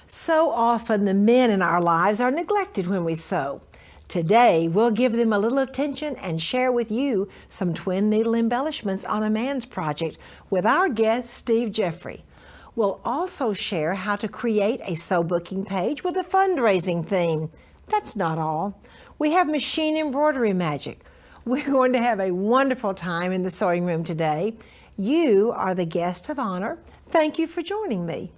So often the men in our lives are neglected when we sew. Today, we'll give them a little attention and share with you some twin needle embellishments on a man's project with our guest, Steve Jeffery. We'll also share how to create a sew booking page with a fundraising theme. That's not all. We have machine embroidery magic. We're going to have a wonderful time in the sewing room today. You are the guest of honor. Thank you for joining me.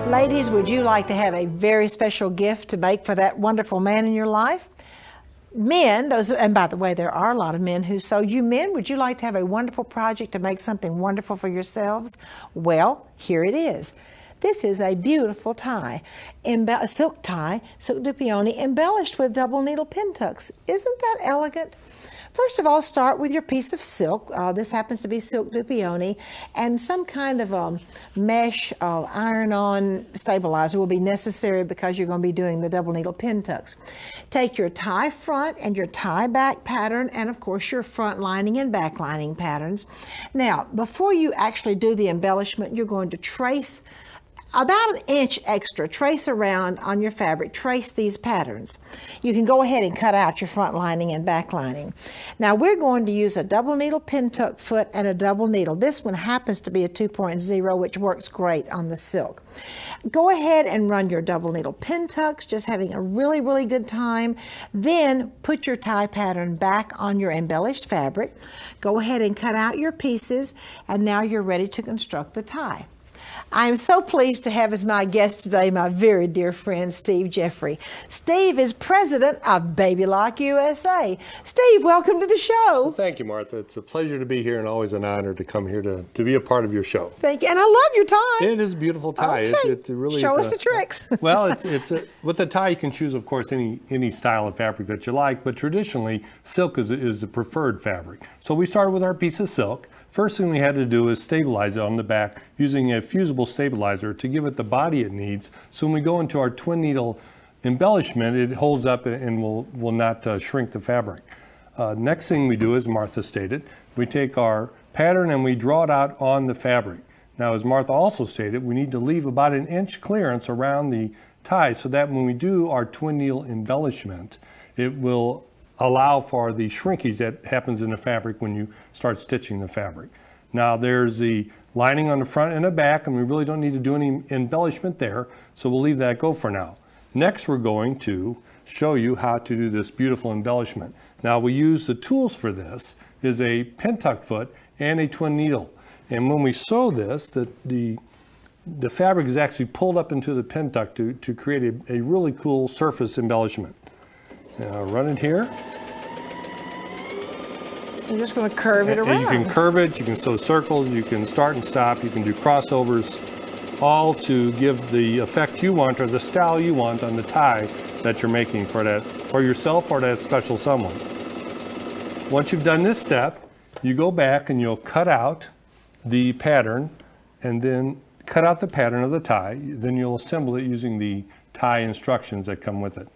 Ladies, would you like to have a very special gift to make for that wonderful man in your life? Men, and by the way, there are a lot of men who sew. You men, would you like to have a wonderful project to make something wonderful for yourselves? Well, here it is. This is a beautiful tie, a silk tie, silk dupioni, embellished with double needle pin tucks. Isn't that elegant? First of all, start with your piece of silk. This happens to be silk dupioni, and some kind of mesh iron-on stabilizer will be necessary because you're going to be doing the double needle pin tucks. Take your tie front and your tie back pattern, and of course your front lining and back lining patterns. Now, before you actually do the embellishment, you're going to trace about an inch extra, trace around on your fabric, trace these patterns. You can go ahead and cut out your front lining and back lining. Now we're going to use a double needle pin tuck foot and a double needle. This one happens to be a 2.0, which works great on the silk. Go ahead and run your double needle pin tucks, just having a really, really good time. Then put your tie pattern back on your embellished fabric. Go ahead and cut out your pieces, and now you're ready to construct the tie. I am so pleased to have as my guest today my very dear friend, Steve Jeffery. Steve is president of Baby Lock USA. Steve, welcome to the show. Well, thank you, Martha. It's a pleasure to be here and always an honor to come here to be a part of your show. Thank you. And I love your tie. It is a beautiful tie. Okay. It really Show is us the tricks. Well, with the tie, you can choose, of course, any style of fabric that you like, but traditionally, silk is the preferred fabric. So we started with our piece of silk. First thing we had to do is stabilize it on the back using a fusible stabilizer to give it the body it needs. So when we go into our twin needle embellishment, it holds up and will not shrink the fabric. Next thing we do, as Martha stated, we take our pattern and we draw it out on the fabric. Now, as Martha also stated, we need to leave about an inch clearance around the tie so that when we do our twin needle embellishment, it will allow for the shrinkage that happens in the fabric when you start stitching the fabric. Now there's the lining on the front and the back, and we really don't need to do any embellishment there, so we'll leave that go for now. Next, we're going to show you how to do this beautiful embellishment. Now we use the tools for this is a pin tuck foot and a twin needle. And when we sew this, the fabric is actually pulled up into the pin tuck to create a really cool surface embellishment. Now run it here. You're just going to curve it around. And you can curve it, you can sew circles, you can start and stop, you can do crossovers, all to give the effect you want or the style you want on the tie that you're making for yourself or that special someone. Once you've done this step, you go back and you'll cut out the pattern and then cut out the pattern of the tie. Then you'll assemble it using the tie instructions that come with it.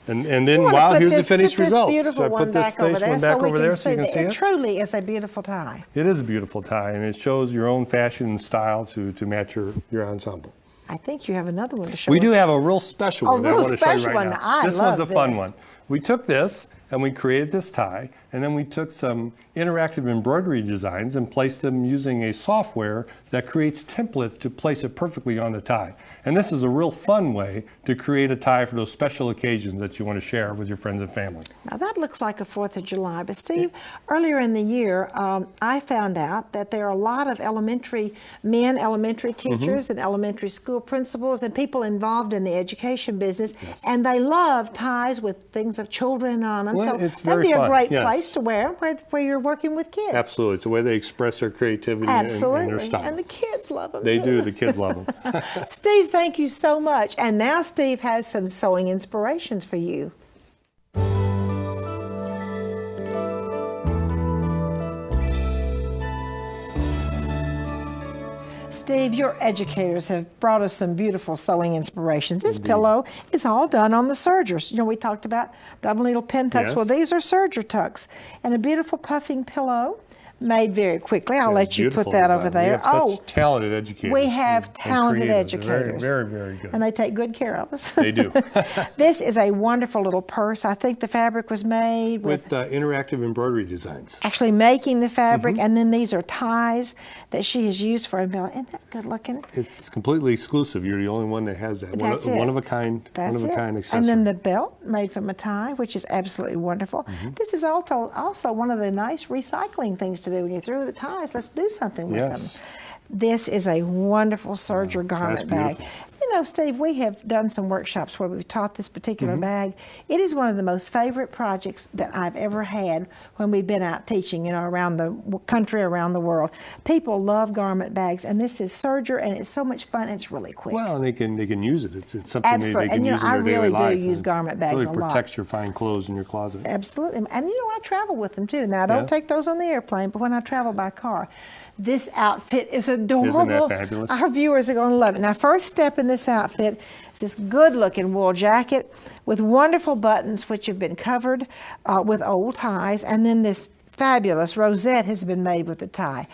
And then, wow, here's the finished result. So I put this finished one back over there so you can see it. It truly is a beautiful tie. It is a beautiful tie, and it shows your own fashion and style to match your ensemble. I think you have another one to show us. We do have a real special one that I want to show you right now. This one's a fun one. We took this and we created this tie, and then we took some interactive embroidery designs and placed them using a software that creates templates to place it perfectly on the tie. And this is a real fun way to create a tie for those special occasions that you want to share with your friends and family. Now that looks like a 4th of July, but Steve, earlier in the year, I found out that there are a lot of elementary teachers and elementary school principals and people involved in the education business, and they love ties with things of children on them. Well, so it's that'd be a great yes. place to wear where you're working with kids. Absolutely. It's the way they express their creativity and their style. And the kids love them They too. do. The kids love them. Steve, thank you so much. And now Steve has some sewing inspirations for you. Steve, your educators have brought us some beautiful sewing inspirations. This pillow is all done on the sergers. You know, we talked about double needle pin tucks. Yes. Well, these are serger tucks. And a beautiful puffing pillow made very quickly. I'll let you put that over there. We have such talented educators. We have and talented creative. educators. Very, very, very good. And they take good care of us. They do. This is a wonderful little purse. I think the fabric was made with interactive embroidery designs. actually making the fabric, and then these are ties that she has used for embellishment. Isn't that good looking? It's completely exclusive. You're the only one that has that. That's it. One of a kind. That's one of a kind accessory. And then the belt made from a tie, which is absolutely wonderful. This is also one of the nice recycling things to do when you throw the ties. Let's do something with them. This is a wonderful serger garment bag. You know, Steve, we have done some workshops where we've taught this particular bag. It is one of the most favorite projects that I've ever had when we've been out teaching, you know, around the country, around the world. People love garment bags, and this is serger, and it's so much fun. It's really quick. Well, and they can use it. It's something they can use in their daily life. I really do use garment bags a lot. Really protects your fine clothes in your closet. Absolutely. And you know, I travel with them too. Now, I don't take those on the airplane, but when I travel by car. This outfit is adorable. Isn't that fabulous? Our viewers are going to love it. Now, first step in this outfit is this good-looking wool jacket with wonderful buttons, which have been covered with old ties, and then this fabulous rosette has been made with the tie.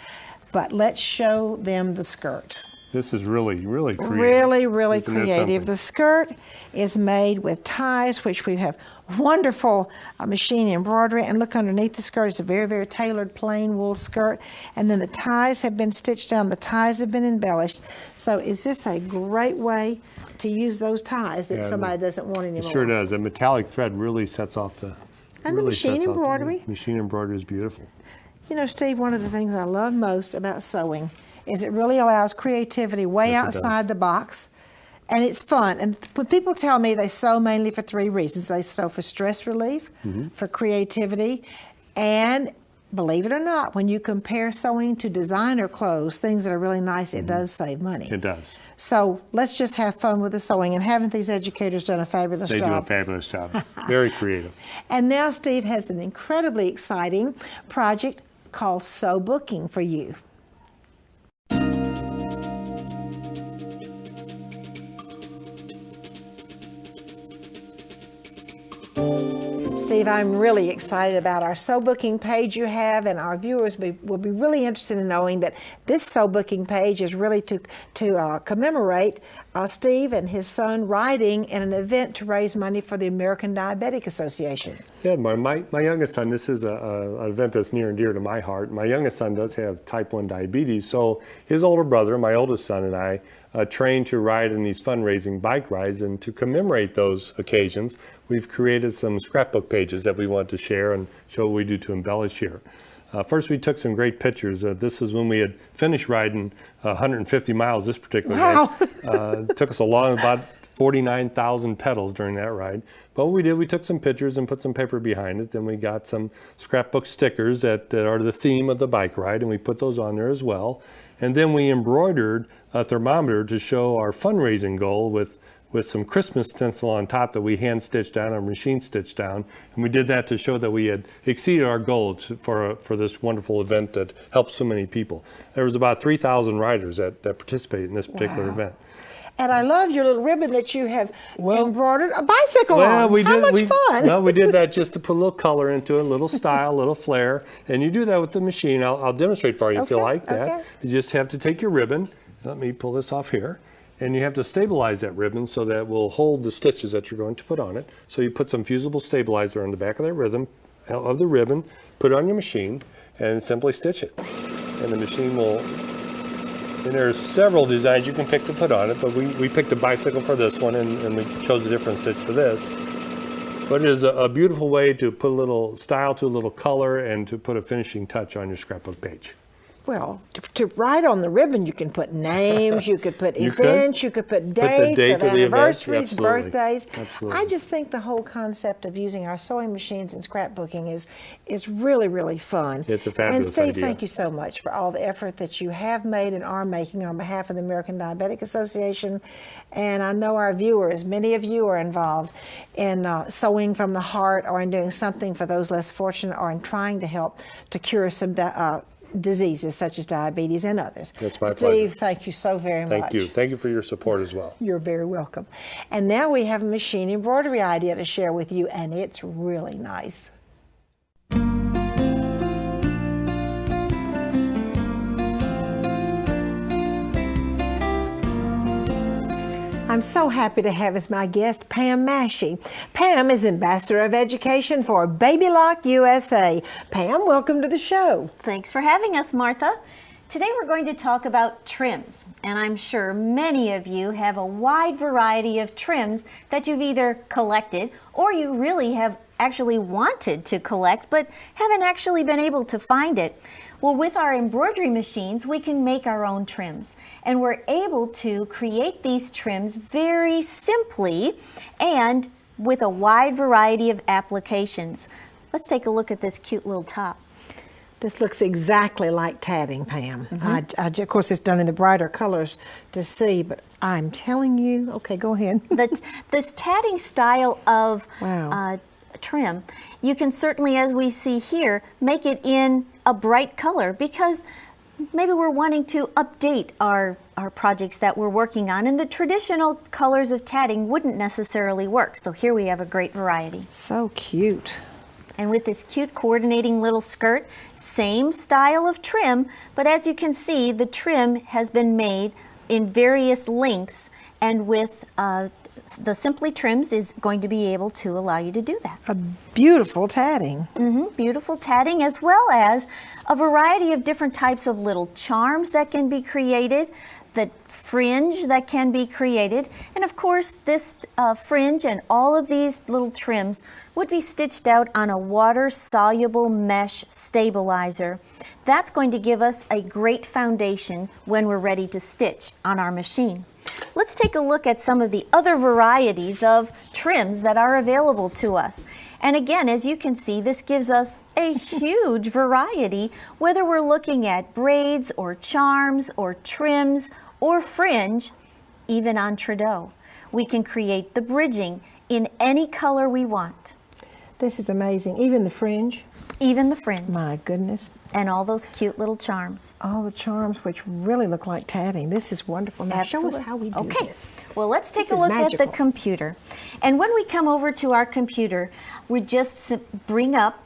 But let's show them the skirt. This is really, really creative. Really, really Isn't that creative. something? The skirt is made with ties, which we have wonderful machine embroidery. And look underneath the skirt. It's a very, very tailored plain wool skirt. And then the ties have been stitched down. The ties have been embellished. So is this a great way to use those ties that somebody doesn't want anymore? It sure does. A metallic thread really sets off the... And the machine embroidery. Machine embroidery is beautiful. You know, Steve, one of the things I love most about sewing is it really allows creativity way outside the box, and it's fun. And when people tell me they sew mainly for three reasons, they sew for stress relief, for creativity, and believe it or not, when you compare sewing to designer clothes, things that are really nice, it does save money. It does. So let's just have fun with the sewing, and haven't these educators done a fabulous job? They do a fabulous job. Very creative. And now Steve has an incredibly exciting project called Sew Booking for you. Steve, I'm really excited about our sew booking page you have, and our viewers will be really interested in knowing that this sew booking page is really to commemorate Steve and his son riding in an event to raise money for the American Diabetic Association. Yeah, my youngest son, this is an event that's near and dear to my heart. My youngest son does have type 1 diabetes, so his older brother, my oldest son, and I trained to ride in these fundraising bike rides, and to commemorate those occasions, we've created some scrapbook pages that we want to share and show what we do to embellish here. First, we took some great pictures. This is when we had finished riding 150 miles this particular day. It took us about 49,000 pedals during that ride. But what we did, we took some pictures and put some paper behind it. Then we got some scrapbook stickers that are the theme of the bike ride, and we put those on there as well. And then we embroidered a thermometer to show our fundraising goal with some Christmas stencil on top that we hand stitched down or machine stitched down. And we did that to show that we had exceeded our goals for this wonderful event that helps so many people. There was about 3,000 riders that participated in this particular event. And I love your little ribbon that you have embroidered a bicycle on. How much fun! Well, we did that just to put a little color into it, a little style, a little flair. And you do that with the machine. I'll demonstrate for you if you like that. You just have to take your ribbon. Let me pull this off here. And you have to stabilize that ribbon so that it will hold the stitches that you're going to put on it. So you put some fusible stabilizer on the back of that ribbon, put it on your machine, and simply stitch it. And the machine will, and there's several designs you can pick to put on it, but we picked a bicycle for this one, and we chose a different stitch for this. But it is a beautiful way to put a little style to a little color and to put a finishing touch on your scrapbook page. Well, to write on the ribbon, you can put names, you could put events, you could put dates of anniversaries, birthdays. I just think the whole concept of using our sewing machines and scrapbooking is really, really fun. It's a fabulous And Steve, idea. thank you so much for all the effort that you have made and are making on behalf of the American Diabetic Association. And I know our viewers, many of you are involved in sewing from the heart, or in doing something for those less fortunate, or in trying to help to cure some diseases such as diabetes and others. It's my Steve, pleasure. thank you so very much. Thank you. Thank you for your support as well. You're very welcome. And now we have a machine embroidery idea to share with you, and it's really nice. I'm so happy to have as my guest Pam Mahshie. Pam is Ambassador of Education for Baby Lock USA. Pam, welcome to the show. Thanks for having us, Martha. Today we're going to talk about trims, and I'm sure many of you have a wide variety of trims that you've either collected or you really have actually wanted to collect but haven't actually been able to find it. Well, with our embroidery machines, we can make our own trims, and we're able to create these trims very simply and with a wide variety of applications. Let's take a look at this cute little top. This looks exactly like tatting, Pam. Of course, it's done in the brighter colors to see, but I'm telling you, okay, go ahead. This tatting style of Wow. Trim, you can certainly, as we see here, make it in a bright color because maybe we're wanting to update our projects that we're working on, and the traditional colors of tatting wouldn't necessarily work. So here we have a great variety. So cute. And with this cute coordinating little skirt, same style of trim, but as you can see, the trim has been made in various lengths, and with the Simply Trims is going to be able to allow you to do that. A beautiful tatting. Beautiful tatting, as well as a variety of different types of little charms that can be created, the fringe that can be created, and of course this fringe and all of these little trims would be stitched out on a water-soluble mesh stabilizer. That's going to give us a great foundation when we're ready to stitch on our machine. Let's take a look at some of the other varieties of trims that are available to us. And again, as you can see, this gives us a huge variety, whether we're looking at braids or charms or trims or fringe, even on Trudeau. We can create the bridging in any color we want. This is amazing. Even the fringe. Even the fringe. My goodness. And all those cute little charms. All the charms, which really look like tatting. This is wonderful. Now show us how we do this. Well, let's take This a is look magical. at the computer. And when we come over to our computer, we just bring up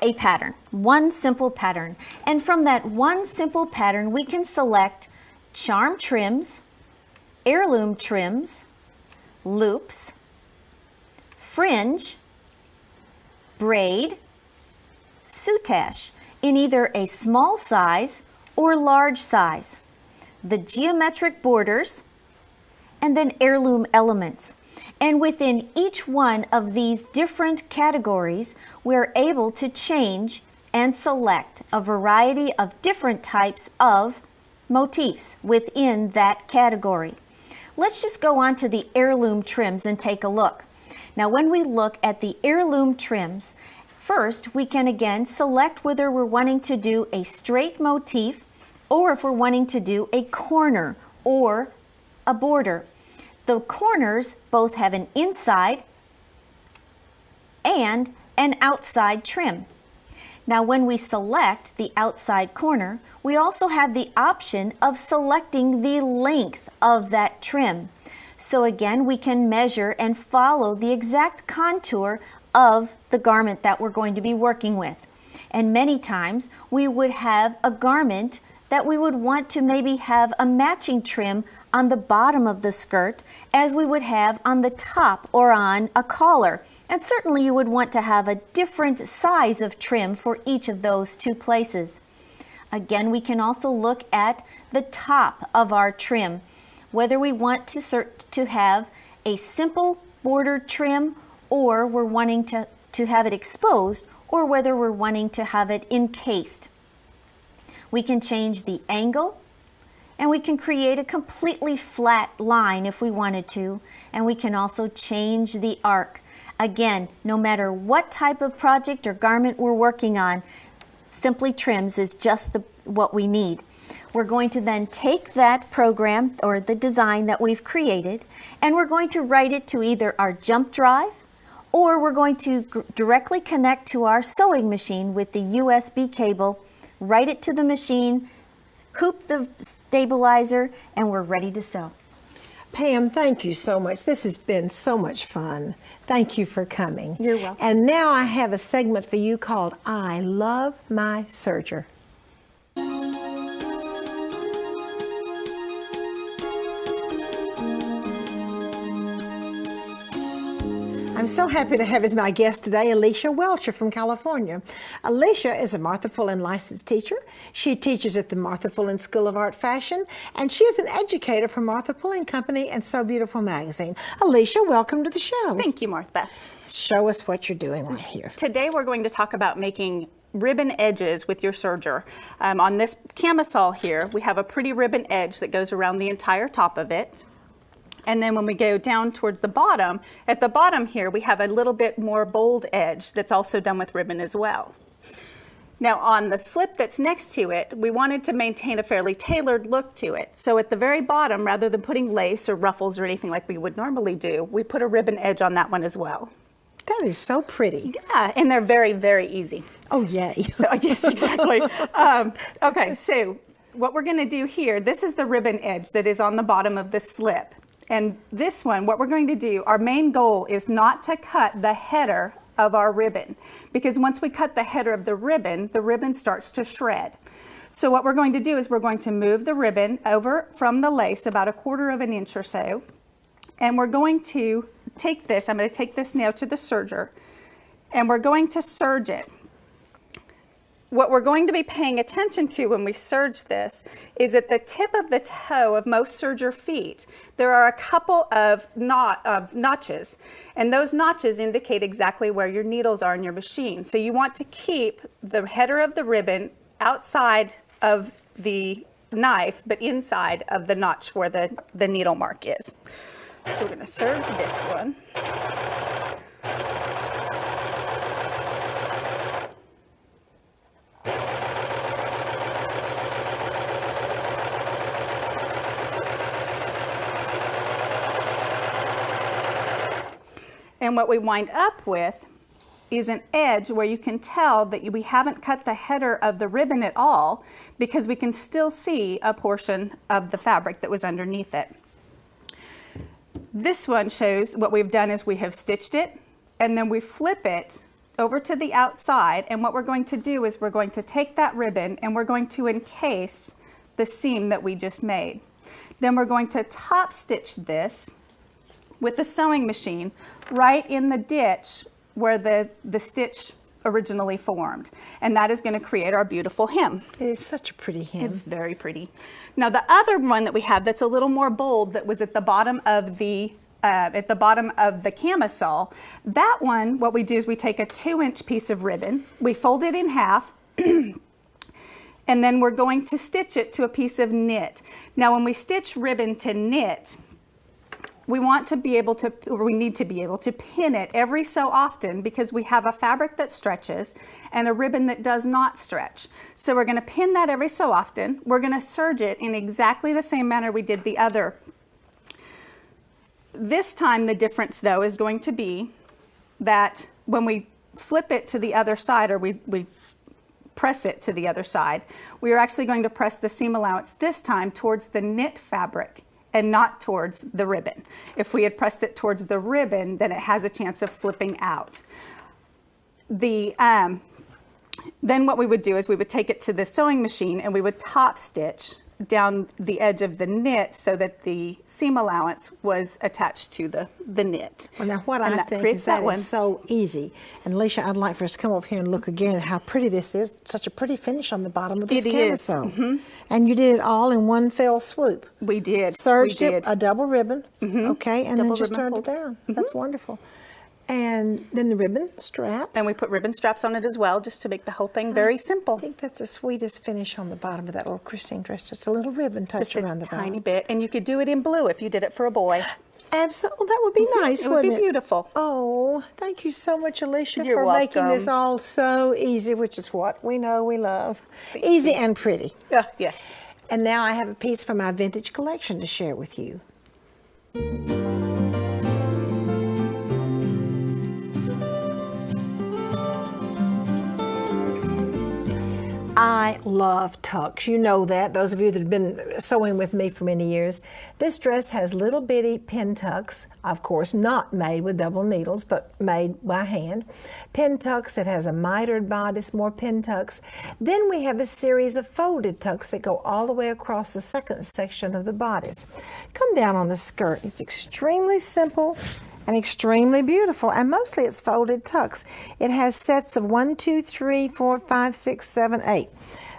a pattern, one simple pattern. And from that one simple pattern, we can select charm trims, heirloom trims, loops, fringe, braid, soutache in either a small size or large size, the geometric borders, and then heirloom elements. And within each one of these different categories, we're able to change and select a variety of different types of motifs within that category. Let's just go on to the heirloom trims and take a look. Now, when we look at the heirloom trims, first, we can again select whether we're wanting to do a straight motif or if we're wanting to do a corner or a border. The corners both have an inside and an outside trim. Now, when we select the outside corner, we also have the option of selecting the length of that trim. So again, we can measure and follow the exact contour of the garment that we're going to be working with. And many times we would have a garment that we would want to maybe have a matching trim on the bottom of the skirt as we would have on the top or on a collar. And certainly you would want to have a different size of trim for each of those two places. Again, we can also look at the top of our trim, whether we want to have a simple border trim or we're wanting to have it exposed, or whether we're wanting to have it encased. We can change the angle, and we can create a completely flat line if we wanted to, and we can also change the arc. Again, no matter what type of project or garment we're working on, Simply Trims is just what we need. We're going to then take that program or the design that we've created, and we're going to write it to either our jump drive, or we're going to directly connect to our sewing machine with the USB cable right it to the machine, hoop the stabilizer, and we're ready to sew. Pam, thank you so much. This has been so much fun. Thank you for coming. You're welcome. And now I have a segment for you called I Love My Serger. I'm so happy to have as my guest today Alicia Welcher from California. Alicia is a Martha Pullen licensed teacher. She teaches at the Martha Pullen School of Art Fashion, and she is an educator for Martha Pullen Company and So Beautiful magazine. Alicia, welcome to the show. Thank you, Martha. Show us what you're doing right here. Today we're going to talk about making ribbon edges with your serger. On this camisole here, we have a pretty ribbon edge that goes around the entire top of it. And then when we go down towards the bottom, at the bottom here, we have a little bit more bold edge that's also done with ribbon as well. Now on the slip that's next to it, we wanted to maintain a fairly tailored look to it. So at the very bottom, rather than putting lace or ruffles or anything like we would normally do, we put a ribbon edge on that one as well. That is so pretty. Yeah, and they're very, very easy. Oh, yay. So yes, exactly. Okay, so what we're gonna do here, this is the ribbon edge that is on the bottom of the slip. And this one, what we're going to do, our main goal is not to cut the header of our ribbon, because once we cut the header of the ribbon starts to shred. So what we're going to do is we're going to move the ribbon over from the lace about 1/4 of an inch or so, and we're going to take this, I'm going to take this now to the serger, and we're going to serge it. What we're going to be paying attention to when we serge this is at the tip of the toe of most serger feet, there are a couple of notches, and those notches indicate exactly where your needles are in your machine. So you want to keep the header of the ribbon outside of the knife, but inside of the notch where the needle mark is. So we're going to serge this one. And what we wind up with is an edge where you can tell that we haven't cut the header of the ribbon at all, because we can still see a portion of the fabric that was underneath it. This one shows what we've done is we have stitched it, and then we flip it over to the outside, and what we're going to do is we're going to take that ribbon and we're going to encase the seam that we just made. Then we're going to top stitch this with the sewing machine right in the ditch where the stitch originally formed. And that is going to create our beautiful hem. It is such a pretty hem. It's very pretty. Now the other one that we have that's a little more bold, that was at the bottom of the camisole, that one, what we do is we take a 2-inch piece of ribbon, we fold it in half, and then we're going to stitch it to a piece of knit. Now when we stitch ribbon to knit, we need to be able to pin it every so often, because we have a fabric that stretches and a ribbon that does not stretch. So we're going to pin that every so often. We're going to serge it in exactly the same manner we did the other. This time the difference though is going to be that when we flip it to the other side, or we press it to the other side, we are actually going to press the seam allowance this time towards the knit fabric and not towards the ribbon. If we had pressed it towards the ribbon, then it has a chance of flipping out. Then what we would do is we would take it to the sewing machine and we would top stitch down the edge of the knit so that the seam allowance was attached to the knit. Well, now what I think is that is so easy. And Alicia, I'd like for us to come over here and look again at how pretty this is. Such a pretty finish on the bottom of this camisole. Mm-hmm. And you did it all in one fell swoop. We did. Serged it, a double ribbon, okay, and Double then just ribbon turned fold. it down. That's wonderful. And then the ribbon straps. And we put ribbon straps on it as well, just to make the whole thing very simple. I think that's the sweetest finish on the bottom of that little Christine dress. Just a little ribbon touched around the bottom. Just a tiny bit. And you could do it in blue if you did it for a boy. Absolutely. That would be nice, It would wouldn't be beautiful. Oh, thank you so much, Alicia, You're for making welcome. this all so easy, which is what we know we love. Easy and pretty. Yes. And now I have a piece from my vintage collection to share with you. I love tucks. You know that, those of you that have been sewing with me for many years. This dress has little bitty pin tucks, of course not made with double needles, but made by hand. Pin tucks, it has a mitered bodice, more pin tucks. Then we have a series of folded tucks that go all the way across the second section of the bodice. Come down on the skirt. It's extremely simple and extremely beautiful, and mostly it's folded tucks. It has sets of 1, 2, 3, 4, 5, 6, 7, 8.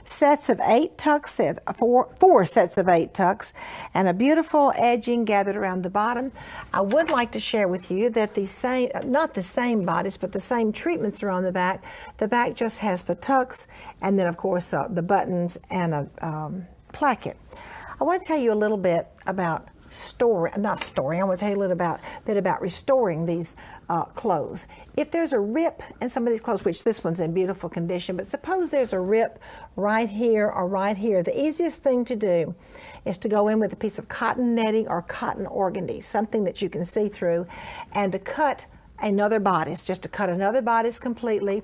Sets of 8 tucks, four sets of 8 tucks, and a beautiful edging gathered around the bottom. I would like to share with you that the same, not the same bodice, but the same treatments are on the back. The back just has the tucks, and then of course the buttons and a placket. I want to tell you a little bit about I want to tell you a little bit about restoring these clothes. If there's a rip in some of these clothes, which this one's in beautiful condition, but suppose there's a rip right here or right here, the easiest thing to do is to go in with a piece of cotton netting or cotton organdy, something that you can see through, and to cut another bodice, just to cut another bodice completely,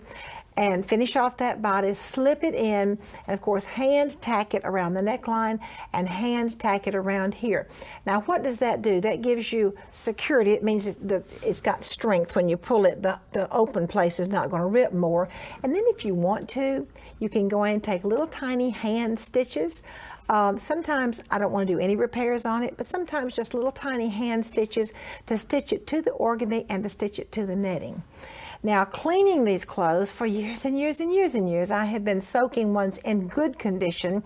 and finish off that bodice, slip it in, and of course hand tack it around the neckline and hand tack it around here. Now what does that do? That gives you security. It means it's got strength. When you pull it, the open place is not going to rip more. And then if you want to, you can go in and take little tiny hand stitches. Sometimes I don't want to do any repairs on it, but sometimes just little tiny hand stitches to stitch it to the organdy and to stitch it to the netting. Now, cleaning these clothes for years and years and years and years, I have been soaking ones in good condition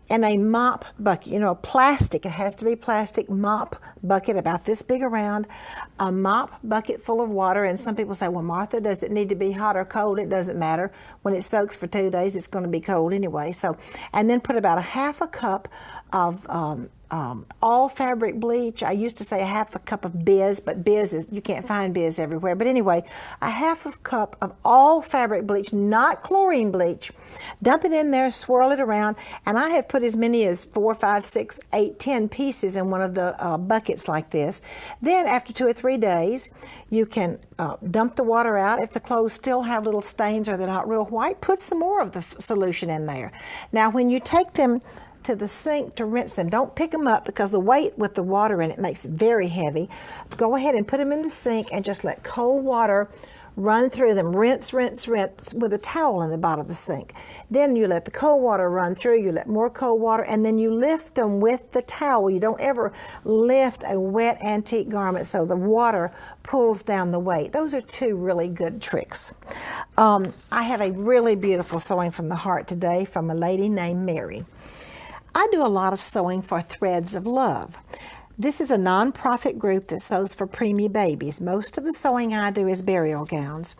in a mop bucket, you know, a plastic, it has to be plastic mop bucket about this big around, a mop bucket full of water. And some people say, well, Martha, does it need to be hot or cold? It doesn't matter. When it soaks for 2 days, it's going to be cold anyway. So, and then put about a half a cup of all fabric bleach. I used to say a half a cup of Biz, but Biz is, you can't find Biz everywhere. But anyway, a half a cup of all fabric bleach, not chlorine bleach. Dump it in there, swirl it around, and I have put as many as 4, 5, 6, 8, 10 pieces in one of the buckets like this. Then after 2 or 3 days, you can dump the water out. If the clothes still have little stains or they're not real white, put some more of the solution in there. Now when you take them to the sink to rinse them, don't pick them up because the weight with the water in it makes it very heavy. Go ahead and put them in the sink and just let cold water run through them. Rinse, rinse, rinse with a towel in the bottom of the sink. Then you let the cold water run through, you let more cold water, and then you lift them with the towel. You don't ever lift a wet antique garment so the water pulls down the weight. Those are 2 really good tricks. I have a really beautiful sewing from the heart today from a lady named Mary. I do a lot of sewing for Threads of Love. This is a nonprofit group that sews for preemie babies. Most of the sewing I do is burial gowns.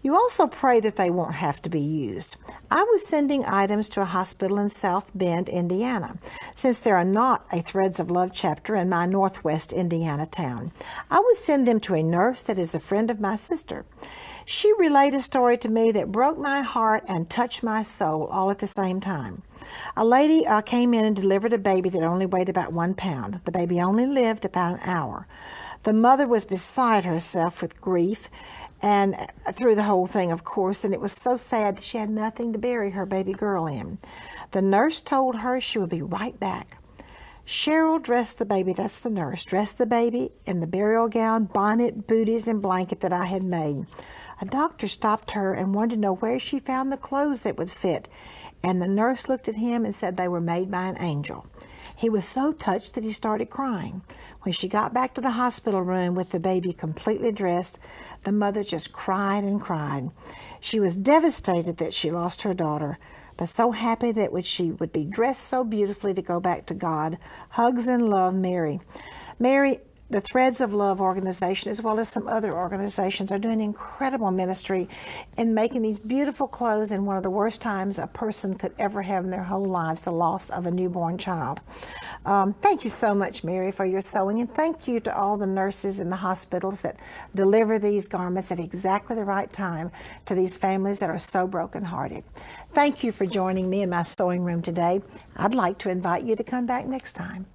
You also pray that they won't have to be used. I was sending items to a hospital in South Bend, Indiana, since there are not a Threads of Love chapter in my Northwest Indiana town. I would send them to a nurse that is a friend of my sister. She relayed a story to me that broke my heart and touched my soul all at the same time. A lady came in and delivered a baby that only weighed about 1 pound. The baby only lived about an hour. The mother was beside herself with grief and through the whole thing, of course, and it was so sad that she had nothing to bury her baby girl in. The nurse told her she would be right back. Cheryl dressed the baby, that's the nurse, dressed the baby in the burial gown, bonnet, booties, and blanket that I had made. A doctor stopped her and wanted to know where she found the clothes that would fit. And the nurse looked at him and said they were made by an angel. He was so touched that he started crying. When she got back to the hospital room with the baby completely dressed, the mother just cried and cried. She was devastated that she lost her daughter, but so happy that she would be dressed so beautifully to go back to God. Hugs and love, Mary. Mary, the Threads of Love organization, as well as some other organizations, are doing incredible ministry in making these beautiful clothes in one of the worst times a person could ever have in their whole lives, the loss of a newborn child. Thank you so much, Mary, for your sewing, and thank you to all the nurses in the hospitals that deliver these garments at exactly the right time to these families that are so brokenhearted. Thank you for joining me in my sewing room today. I'd like to invite you to come back next time.